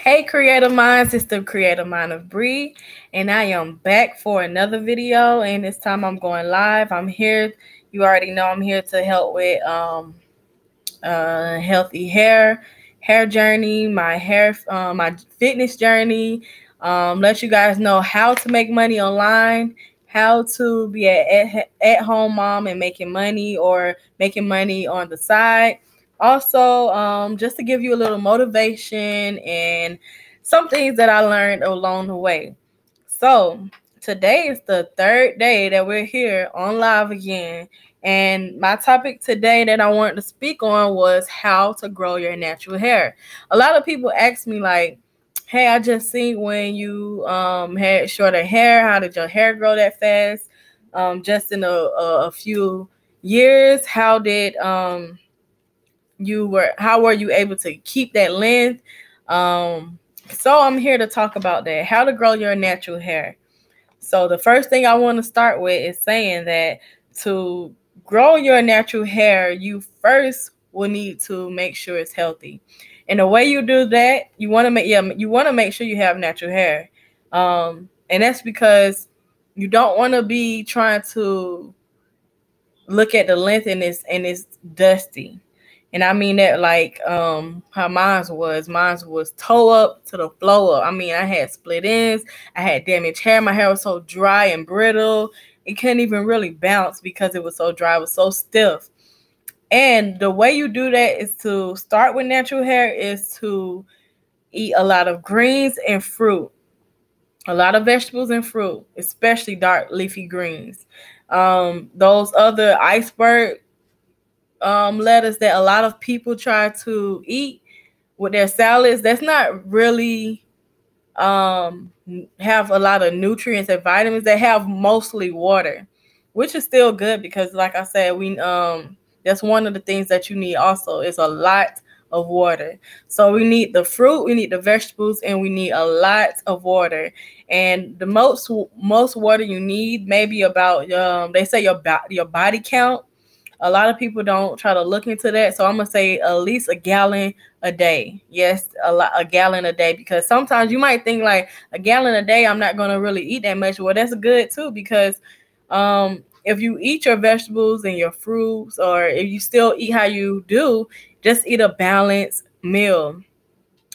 Hey creative minds, it's the creative mind of Bree, and I am back for another video. And this time I'm going live. I'm here. You already know I'm here to help with healthy hair journey, my fitness journey. Let you guys know how to make money online, how to be at home mom and making money or making money on the side. Also, just to give you a little motivation and some things that I learned along the way. So today is the third day that we're here on live again. And my topic today that I wanted to speak on was how to grow your natural hair. A lot of people ask me like, hey, I just seen when you had shorter hair, how did your hair grow that fast? Just in a few years, how were you able to keep that length? So I'm here to talk about that, how to grow your natural hair. So the first thing I want to start with is saying that to grow your natural hair, you first will need to make sure it's healthy. And the way you do that, you want to make sure you have natural hair. And that's because you don't want to be trying to look at the length and it's dusty. And I mean that like how mine was toe up to the floor up. I mean, I had split ends, I had damaged hair, my hair was so dry and brittle, it couldn't even really bounce because it was so dry, it was so stiff. And the way you do that is to start with natural hair is to eat a lot of greens and fruit, a lot of vegetables and fruit, especially dark leafy greens. Those other iceberg lettuce that a lot of people try to eat with their salads, that's not really have a lot of nutrients and vitamins. They have mostly water, which is still good because like I said, we that's one of the things that you need also is a lot of water. So we need the fruit, we need the vegetables, and we need a lot of water. And the most water you need, maybe about they say your body count. A lot of people don't try to look into that. So I'm going to say at least a gallon a day. Yes, a gallon a day, because sometimes you might think like a gallon a day, I'm not going to really eat that much. Well, that's good too, because if you eat your vegetables and your fruits, or if you still eat how you do, just eat a balanced meal.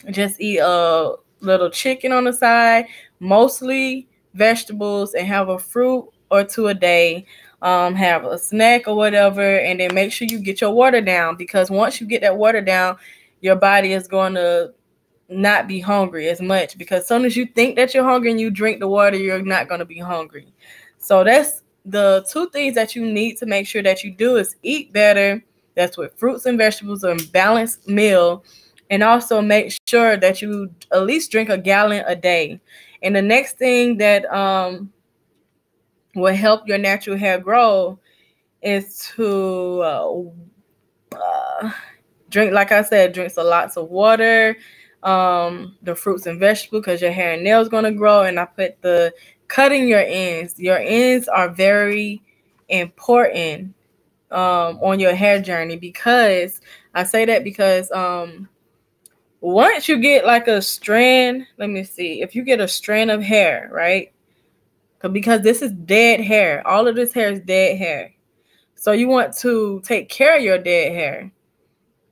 Just eat a little chicken on the side, mostly vegetables, and have a fruit or two a day. Have a snack or whatever, and then make sure you get your water down, because once you get that water down, your body is going to not be hungry as much, because as soon as you think that you're hungry and you drink the water, you're not going to be hungry. So that's the two things that you need to make sure that you do is eat better. That's with fruits and vegetables, and balanced meal. And also make sure that you at least drink a gallon a day. And the next thing that will help your natural hair grow is to drink, like I said, drink lots of water, the fruits and vegetables, because your hair and nails going to grow. And I put the cutting your ends. Your ends are very important on your hair journey, because I say that because once you get like a strand, let me see, if you get a strand of hair, right? Because this is dead hair. All of this hair is dead hair. So you want to take care of your dead hair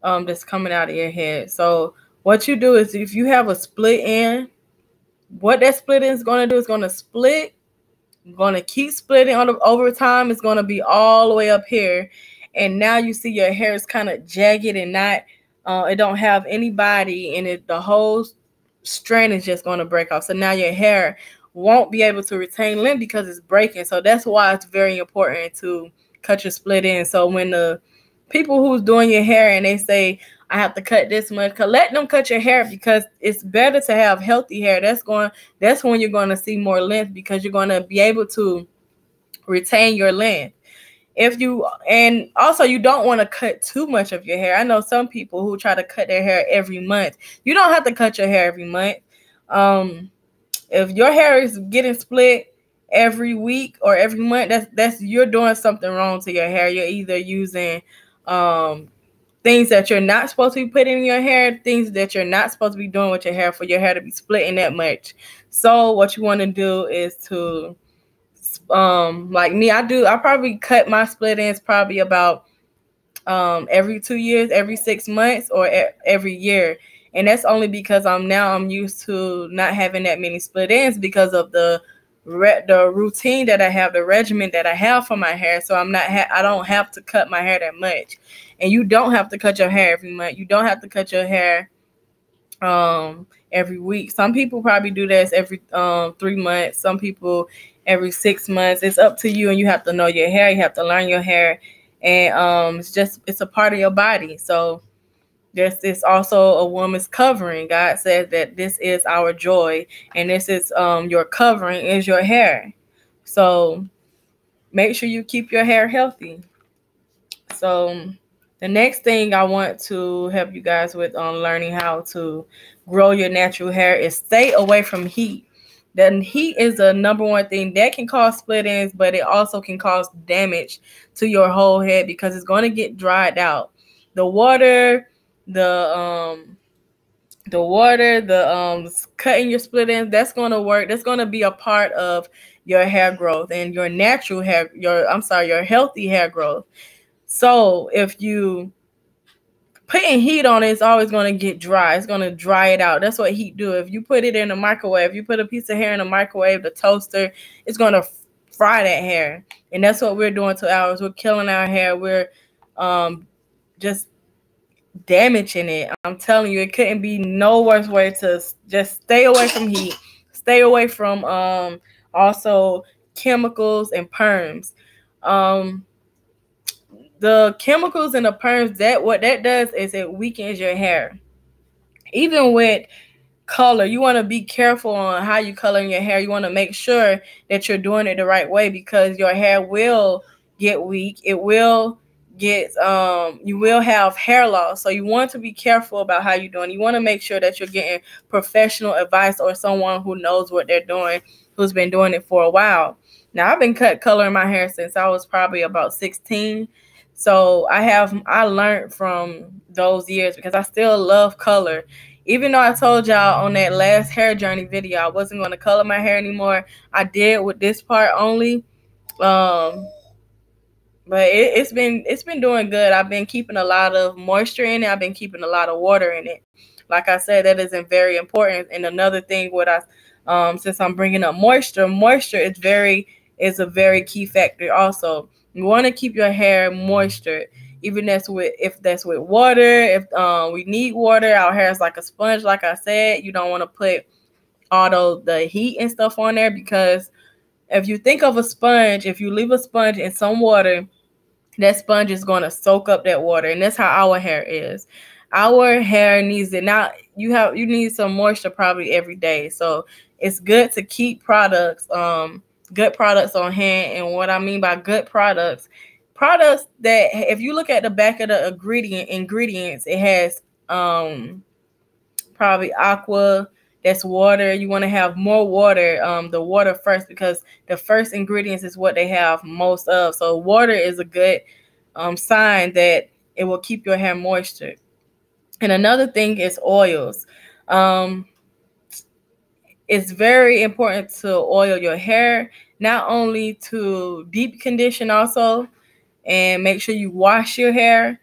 that's coming out of your head. So what you do is, if you have a split end, what that split end is going to do is going to split, going to keep splitting over time. It's going to be all the way up here. And now you see your hair is kind of jagged and not, it don't have any body in it. The whole strand is just going to break off. So now your hair won't be able to retain length because it's breaking. So that's why it's very important to cut your split end. So when the people who's doing your hair and they say, I have to cut this much, let them cut your hair, because it's better to have healthy hair. That's when you're going to see more length, because you're going to be able to retain your length. And also you don't want to cut too much of your hair. I know some people who try to cut their hair every month. You don't have to cut your hair every month. If your hair is getting split every week or every month, that's you're doing something wrong to your hair. You're either using things that you're not supposed to be putting in your hair, things that you're not supposed to be doing with your hair for your hair to be splitting that much. So what you want to do is to, like me, I probably cut my split ends probably about every 2 years, every 6 months, or every year. And that's only because I'm used to not having that many split ends because of the routine that I have, the regimen that I have for my hair. So I don't have to cut my hair that much. And you don't have to cut your hair every month. You don't have to cut your hair every week. Some people probably do this every 3 months. Some people every 6 months. It's up to you, and you have to know your hair. You have to learn your hair, and it's a part of your body. So there's also a woman's covering. God says that this is our joy, and this is your covering is your hair. So make sure you keep your hair healthy. So the next thing I want to help you guys with on learning how to grow your natural hair is stay away from heat. Then heat is the number one thing that can cause split ends, but it also can cause damage to your whole head because it's going to get dried out. The water, cutting your split ends, that's going to work. That's going to be a part of your hair growth and your natural hair, your healthy hair growth. So if you putting heat on it, it's always going to get dry. It's going to dry it out. That's what heat do. If you put it in a microwave, you put a piece of hair in a microwave, the toaster, it's going to fry that hair. And that's what we're doing to ours. We're killing our hair. We're just damaging it. I'm telling you, it couldn't be no worse way to just stay away from heat. Stay away from also chemicals and perms. The chemicals and the perms, what that does is it weakens your hair. Even with color, you want to be careful on how you color your hair. You want to make sure that you're doing it the right way because your hair will get weak. It will get you will have hair loss. So you want to be careful about how you're doing. You want to make sure that you're getting professional advice or someone who knows what they're doing, who's been doing it for a while. Now, I've been coloring my hair since I was probably about 16. So I learned from those years because I still love color. Even though I told y'all on that last hair journey video I wasn't going to color my hair anymore, I did with this part only. But it's been doing good. I've been keeping a lot of moisture in it. I've been keeping a lot of water in it. Like I said, that is very important. And another thing, since I'm bringing up moisture is a very key factor also. You want to keep your hair moisture, even if that's with water. If we need water, our hair is like a sponge. Like I said, you don't want to put all the heat and stuff on there because if you think of a sponge, if you leave a sponge in some water, that sponge is going to soak up that water, and that's how our hair is. Our hair needs it. Now you need some moisture probably every day, so it's good to keep good products on hand. And what I mean by good products that if you look at the back of the ingredients, it has probably aqua, that's water. You want to have more water, the water first, because the first ingredients is what they have most of. So water is a good sign that it will keep your hair moisture. And another thing is oils. It's very important to oil your hair, not only to deep condition also, and make sure you wash your hair.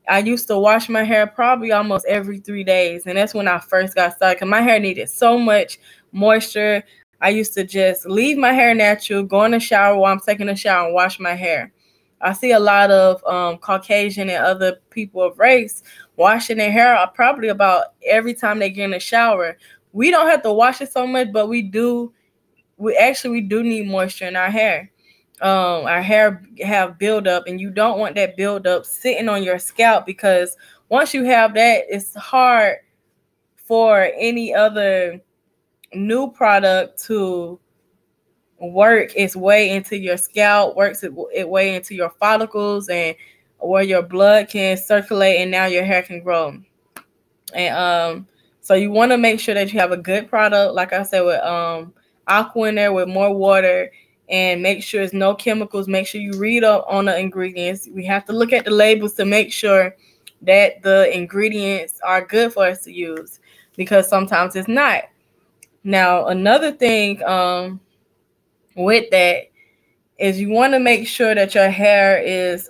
I used to wash my hair probably almost every 3 days, and that's when I first got started because my hair needed so much moisture. I used to just leave my hair natural, go in the shower while I'm taking a shower, and wash my hair. I see a lot of Caucasian and other people of race washing their hair probably about every time they get in the shower. We don't have to wash it so much, but we do need moisture in our hair. Our hair have buildup, and you don't want that buildup sitting on your scalp because once you have that, it's hard for any other new product to work its way into your scalp, works its way into your follicles, and where your blood can circulate, and now your hair can grow. And so you want to make sure that you have a good product, like I said, with aqua in there with more water, and make sure it's no chemicals. Make sure you read up on the ingredients. We have to look at the labels to make sure that the ingredients are good for us to use, because sometimes it's not. Now, another thing with that is you want to make sure that your hair is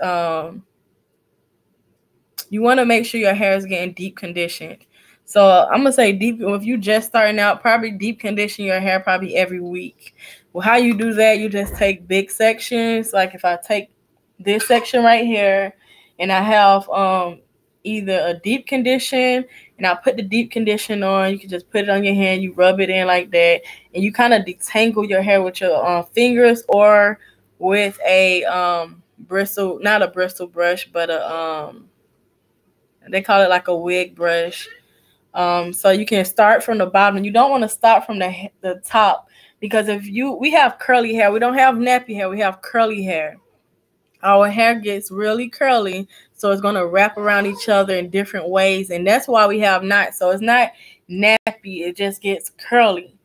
getting deep conditioned. So I'm gonna say deep. If you just starting out, probably deep condition your hair probably every week. Well, how you do that? You just take big sections. Like if I take this section right here, and I have either a deep condition, and I put the deep condition on. You can just put it on your hand. You rub it in like that, and you kind of detangle your hair with your fingers or with a bristle, not a bristle brush, but a they call it like a wig brush. So you can start from the bottom. You don't want to start from the top, because we have curly hair. We don't have nappy hair. We have curly hair. Our hair gets really curly, so it's going to wrap around each other in different ways, and that's why we have knots. So it's not nappy. It just gets curly.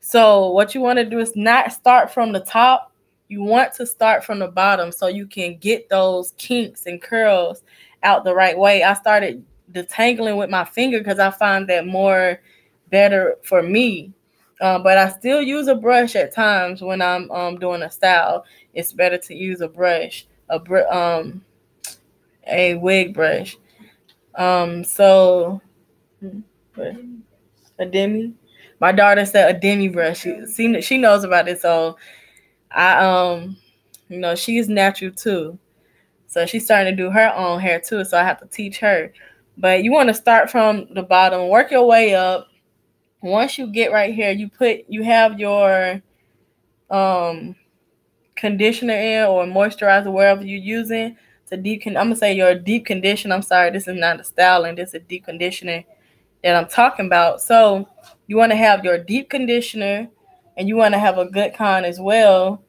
So what you want to do is not start from the top. You want to start from the bottom so you can get those kinks and curls out the right way. I started detangling with my finger because I find that more better for me. But I still use a brush at times when I'm doing a style. It's better to use a brush, a wig brush. So a demi. My daughter said a demi brush. She knows about it, so I she's natural too. So she's starting to do her own hair too, so I have to teach her. But you want to start from the bottom, work your way up. Once you get right here, you have your conditioner in or moisturizer, wherever you're using to I'm gonna say your deep condition. I'm sorry, this is not a styling, this is a deep conditioner that I'm talking about. So you want to have your deep conditioner, and you want to have a good kind as well,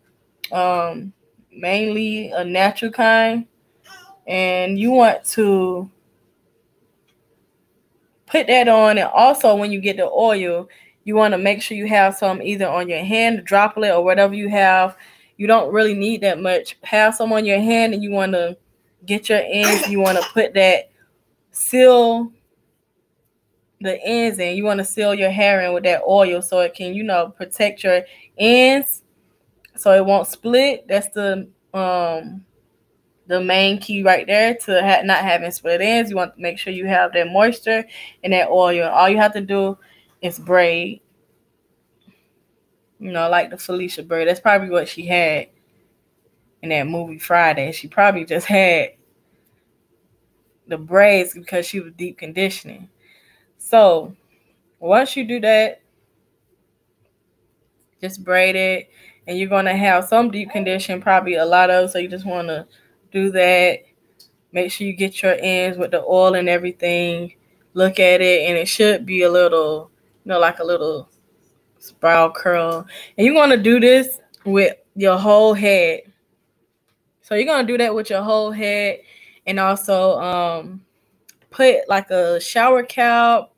mainly a natural kind. And you want to put that on. And also when you get the oil, you want to make sure you have some either on your hand, droplet, or whatever you have. You don't really need that much. Have some on your hand, and you want to get your ends. You want to put that, seal the ends in. You want to seal your hair in with that oil so it can, protect your ends so it won't split. That's the main key right there to not having split ends. You want to make sure you have that moisture and that oil. All you have to do is braid. Like the Felicia braid. That's probably what she had in that movie Friday. She probably just had the braids because she was deep conditioning. So once you do that, just braid it, and you're going to have some deep condition, probably a lot of, so you just want to do that. Make sure you get your ends with the oil and everything. Look at it, and it should be a little, like a little spiral curl. And you're going to do this with your whole head. So you're going to do that with your whole head, and also put like a shower cap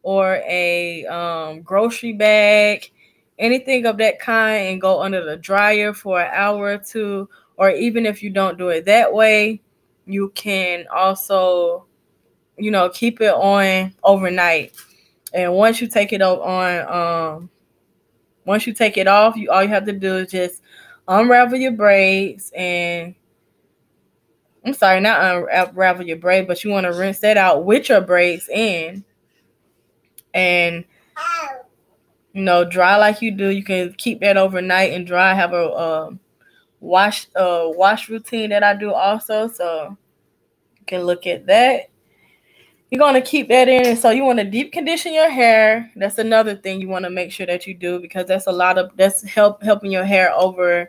or a grocery bag, anything of that kind, and go under the dryer for an hour or two. Or even if you don't do it that way, you can also, keep it on overnight. And once you take it on, once you take it off, all you have to do is just unravel your braids, and I'm sorry, not unravel your braid, but you want to rinse that out with your braids in, and dry like you do. You can keep that overnight and dry. I have a wash routine that I do also, so you can look at that. You're going to keep that in. So you want to deep condition your hair. That's another thing you want to make sure that you do, because that's helping your hair over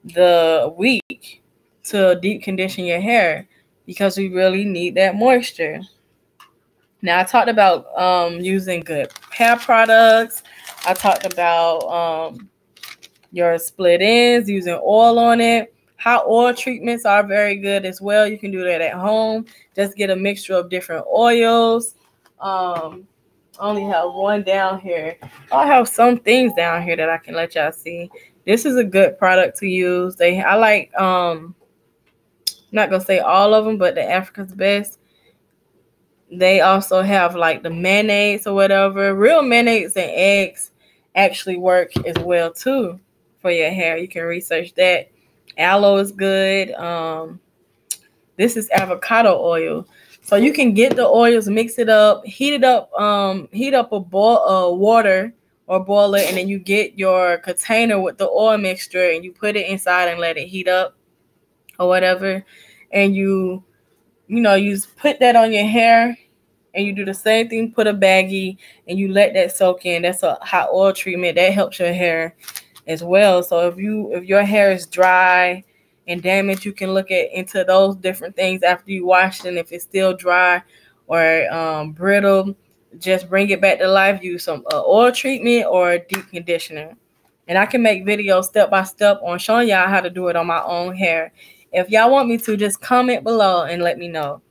the week to deep condition your hair, because we really need that moisture. Now, I talked about using good hair products. I talked about your split ends, using oil on it. Hot oil treatments are very good as well. You can do that at home. Just get a mixture of different oils. I only have one down here. I have some things down here that I can let y'all see. This is a good product to use. I'm not gonna say all of them, but the Africa's Best. They also have like the mayonnaise or whatever. Real mayonnaise and eggs actually work as well too for your hair. You can research that. Aloe is good. This is avocado oil. So you can get the oils, mix it up, heat up a boil water or boil it, and then you get your container with the oil mixture and you put it inside and let it heat up or whatever. And you put that on your hair and you do the same thing, put a baggie and you let that soak in. That's a hot oil treatment. That helps your hair as well. So if your hair is dry and damaged, you can look into those different things after you wash it. And if it's still dry or brittle, just bring it back to life. Use some oil treatment or deep conditioner. And I can make videos step by step on showing y'all how to do it on my own hair. If y'all want me to, just comment below and let me know.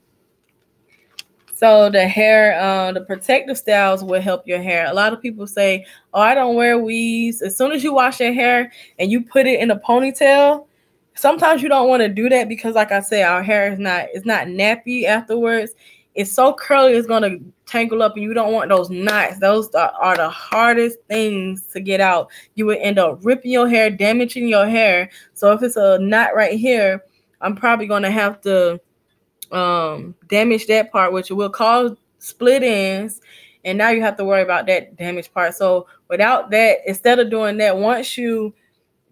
So the hair, the protective styles will help your hair. A lot of people say, oh, I don't wear weaves. As soon as you wash your hair and you put it in a ponytail, sometimes you don't want to do that because, like I said, our hair is not nappy afterwards. It's so curly, it's going to tangle up and you don't want those knots. Those are the hardest things to get out. You would end up ripping your hair, damaging your hair. So if it's a knot right here, I'm probably going to have to damage that part, which will cause split ends, and now you have to worry about that damaged part. So without that, instead of doing that, once you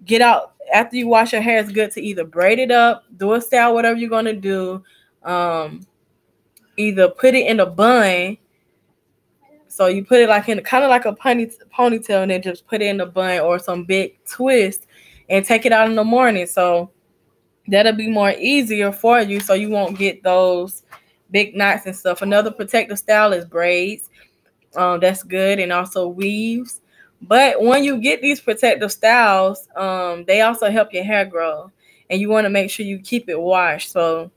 get out after you wash your hair, it's good to either braid it up, do a style, whatever you're gonna do. Either put it in a bun, so you put it like in kind of like a ponytail, and then just put it in a bun or some big twist and take it out in the morning. So that'll be more easier for you, so you won't get those big knots and stuff. Another protective style is braids. That's good, and also weaves. But when you get these protective styles, they also help your hair grow, and you want to make sure you keep it washed. So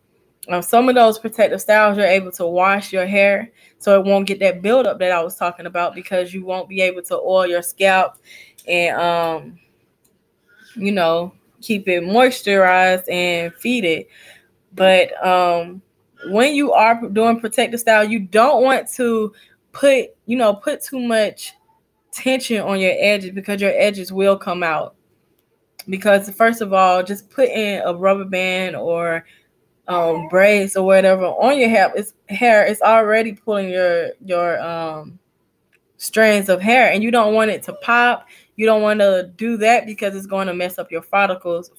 some of those protective styles, you're able to wash your hair so it won't get that buildup that I was talking about, because you won't be able to oil your scalp and keep it moisturized and feed it. But when you are doing protective style, you don't want to put too much tension on your edges, because your edges will come out. Because first of all, just putting a rubber band or braids or whatever on your hair, it's already pulling your strands of hair, and you don't want it to pop. You don't want to do that because it's going to mess up your follicles,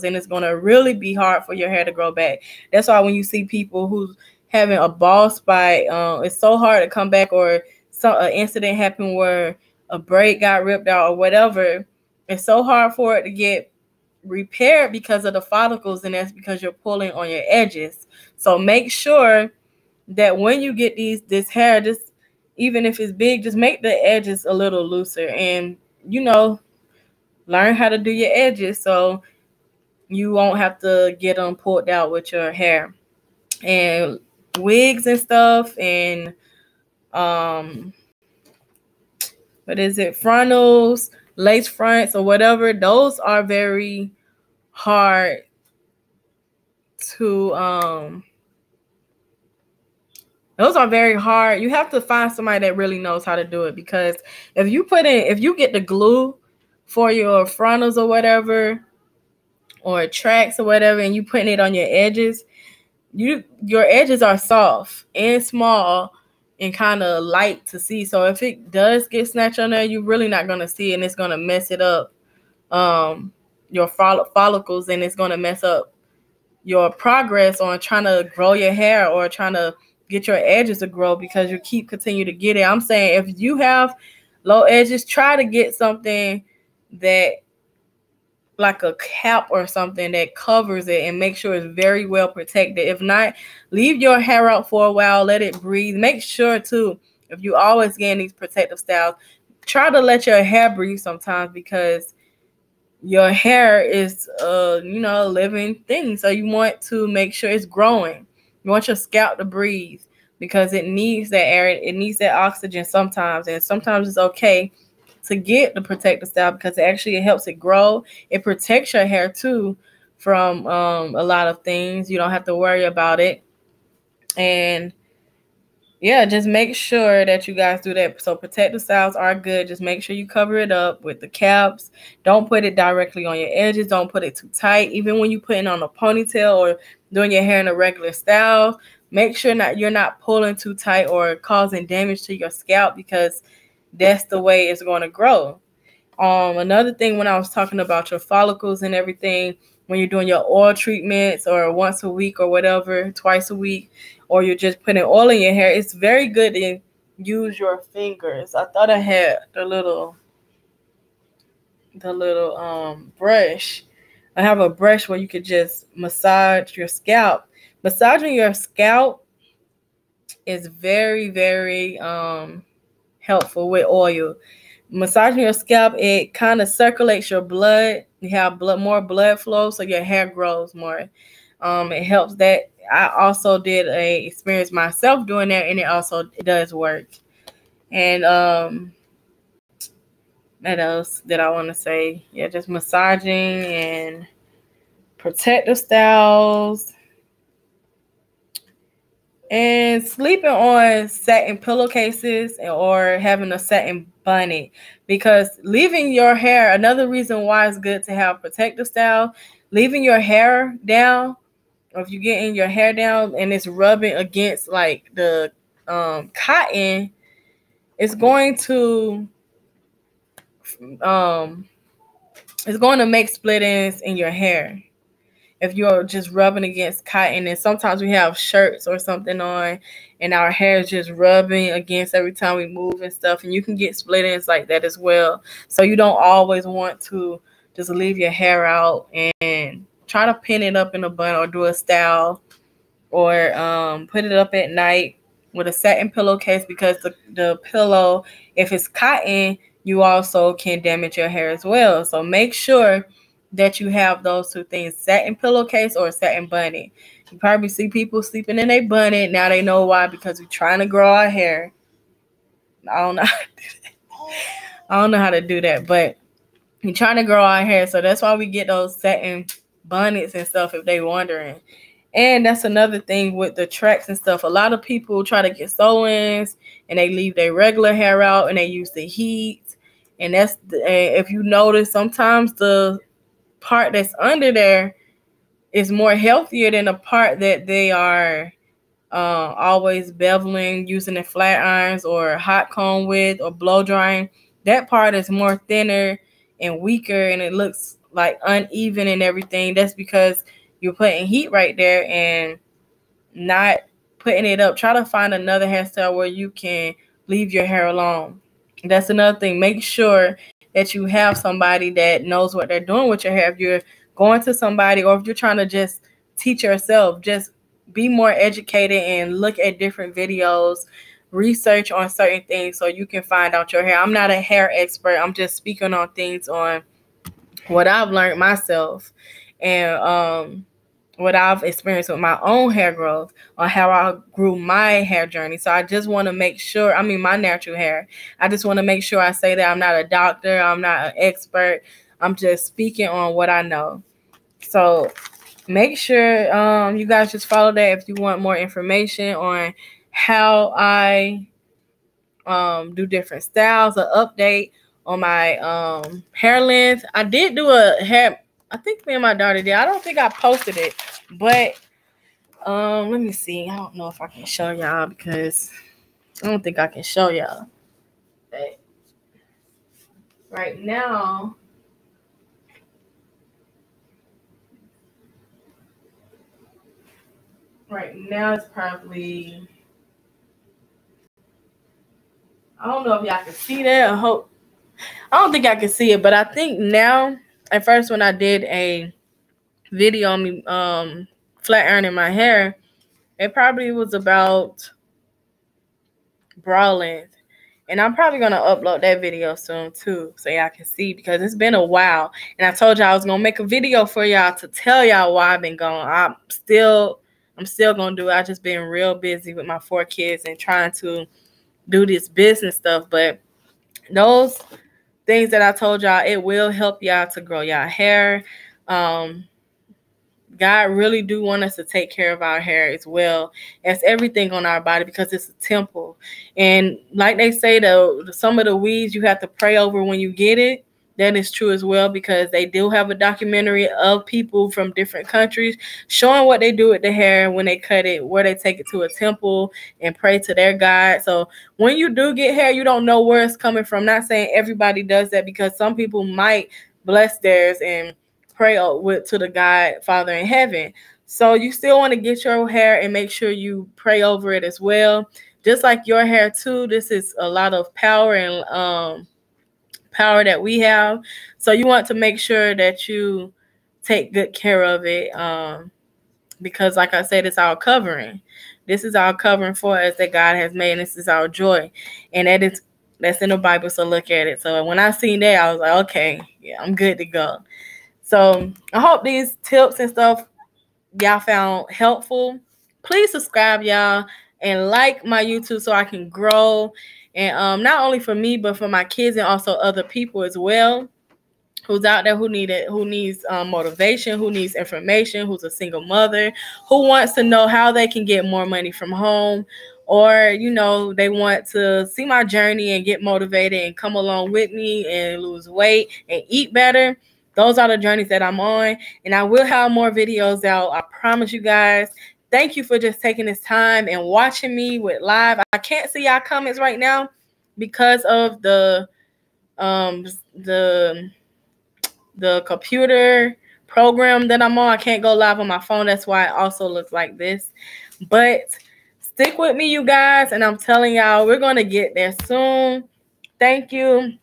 and it's going to really be hard for your hair to grow back. That's why when you see people who's having a bald spike, it's so hard to come back, or an incident happened where a braid got ripped out or whatever. It's so hard for it to get repaired because of the follicles, and that's because you're pulling on your edges. So make sure that when you get this hair, just even if it's big, just make the edges a little looser, and learn how to do your edges so you won't have to get them pulled out with your hair. And wigs and stuff, and frontals, lace fronts or whatever, those are very hard to you have to find somebody that really knows how to do it, because if you get the glue for your frontals or whatever, or tracks or whatever, and you putting it on your edges, your edges are soft and small and kind of light to see. So if it does get snatched on there, you're really not going to see it, and it's going to mess it up, your follicles, and it's going to mess up your progress on trying to grow your hair or trying to get your edges to grow, because you continue to get it. I'm saying if you have low edges, try to get something that, like a cap or something that covers it, and make sure it's very well protected. If not, leave your hair out for a while, let it breathe. Make sure too, if you always getting these protective styles, try to let your hair breathe sometimes, because your hair is a living thing. So you want to make sure it's growing. You want your scalp to breathe, because it needs that air, it needs that oxygen sometimes, and sometimes it's okay to get the protective style, because it helps it grow. It protects your hair too from a lot of things. You don't have to worry about it. And yeah, just make sure that you guys do that. So protective styles are good. Just make sure you cover it up with the caps. Don't put it directly on your edges. Don't put it too tight. Even when you put it on a ponytail or doing your hair in a regular style, make sure you're not pulling too tight or causing damage to your scalp, because that's the way it's going to grow. Another thing, when I was talking about your follicles and everything, when you're doing your oil treatments or once a week or whatever, twice a week, or you're just putting oil in your hair, it's very good to use your fingers. I thought I had the little brush. I have a brush where you could just massage your scalp. Massaging your scalp is very, very helpful with oil. Massaging your scalp, it kind of circulates your blood. You have more blood flow, so your hair grows more. It helps that. I also did a experience myself doing that, and it does work. And what else did I want to say? Yeah, just massaging and protective styles. And sleeping on satin pillowcases or having a satin bonnet, because leaving your hair, another reason why it's good to have protective style, leaving your hair down, or if you're getting your hair down and it's rubbing against like the cotton, it's going to make split ends in your hair. If you're just rubbing against cotton, and sometimes we have shirts or something on and our hair is just rubbing against every time we move and stuff, and you can get split ends like that as well. So you don't always want to just leave your hair out, and try to pin it up in a bun or do a style, or put it up at night with a satin pillowcase, because the pillow, if it's cotton, you also can damage your hair as well. So make sure that you have those two things, satin pillowcase or satin bonnet. You probably see people sleeping in a bonnet. Now they know why, because we're trying to grow our hair. I don't know how to do that. I don't know how to do that, but we're trying to grow our hair. So that's why we get those satin bonnets and stuff, if they wondering. And that's another thing with the tracks and stuff. A lot of people try to get sew-ins and they leave their regular hair out and they use the heat. And if you notice, sometimes the part that's under there is more healthier than the part that they are always beveling, using the flat irons or hot comb with, or blow drying. That part is more thinner and weaker, and it looks like uneven and everything. That's because you're putting heat right there and not putting it up. Try to find another hairstyle where you can leave your hair alone. That's another thing. Make sure that you have somebody that knows what they're doing with your hair. If you're going to somebody, or if you're trying to just teach yourself, just be more educated and look at different videos, research on certain things so you can find out your hair. I'm not a hair expert. I'm just speaking on things on what I've learned myself, and what I've experienced with my own hair growth, on how I grew my hair journey. So I just want to make sure, my natural hair, I just want to make sure I say that I'm not a doctor, I'm not an expert, I'm just speaking on what I know. So make sure you guys just follow that if you want more information on how I do different styles, or update on my hair length. I did do a hair, I think me and my daughter did. I don't think I posted it, but let me see. I don't know if I can show y'all, because I don't think I can show y'all. But right now, it's probably, I don't know if y'all can see that. I don't think I can see it, but I think now, at first when I did a video on me flat ironing my hair, it probably was about bra length. And I'm probably going to upload that video soon too, so y'all can see, because it's been a while. And I told y'all I was going to make a video for y'all to tell y'all why I've been gone. I'm still going to do it. I've just been real busy with my 4 kids and trying to do this business stuff. But those things that I told y'all, it will help y'all to grow y'all hair. God really do want us to take care of our hair as well as everything on our body, because it's a temple. And like they say, some of the weeds you have to pray over when you get it. That is true as well, because they do have a documentary of people from different countries showing what they do with the hair when they cut it, where they take it to a temple and pray to their God. So when you do get hair, you don't know where it's coming from. Not saying everybody does that, because some people might bless theirs and pray to the God Father in heaven. So you still want to get your hair and make sure you pray over it as well. Just like your hair too, this is a lot of power and power that we have. So you want to make sure that you take good care of it, because like I said, it's our covering. This is our covering for us that God has made, and this is our joy. And that's in the Bible, so look at it. So when I seen that, I was like, okay, yeah, I'm good to go. So I hope these tips and stuff y'all found helpful. Please subscribe, y'all, and like my YouTube so I can grow. And not only for me, but for my kids and also other people as well, who's out there who needs motivation, who needs information, who's a single mother, who wants to know how they can get more money from home, or they want to see my journey and get motivated and come along with me and lose weight and eat better. Those are the journeys that I'm on, and I will have more videos out. I promise you guys. Thank you for just taking this time and watching me with live. I can't see y'all comments right now because of the computer program that I'm on. I can't go live on my phone. That's why it also looks like this. But stick with me, you guys, and I'm telling y'all, we're going to get there soon. Thank you.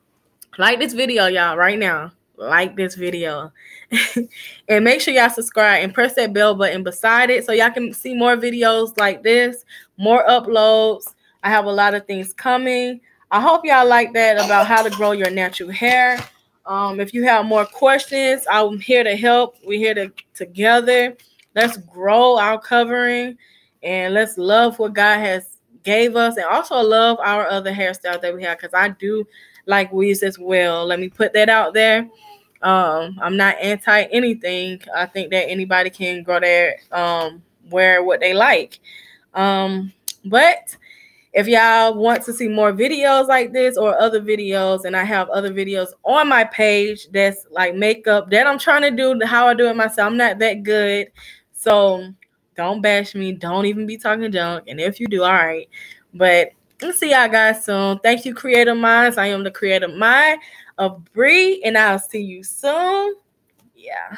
Like this video, y'all, right now. Like this video. And make sure y'all subscribe and press that bell button beside it so y'all can see more videos like this, more uploads. I have a lot of things coming. I hope y'all like that about how to grow your natural hair. If you have more questions, I'm here to help. We're here together. Let's grow our covering, and let's love what God has gave us, and also love our other hairstyles that we have, because I do like weaves as well. Let me put that out there. I'm not anti anything. I think that anybody can grow their wear what they like. But if y'all want to see more videos like this or other videos, and I have other videos on my page that's like makeup that I'm trying to do how I do it myself. I'm not that good. So don't bash me. Don't even be talking junk. And if you do, all right. But we'll see y'all guys soon. Thank you, Creative Minds. I am the creative mind of Bree, and I'll see you soon. Yeah.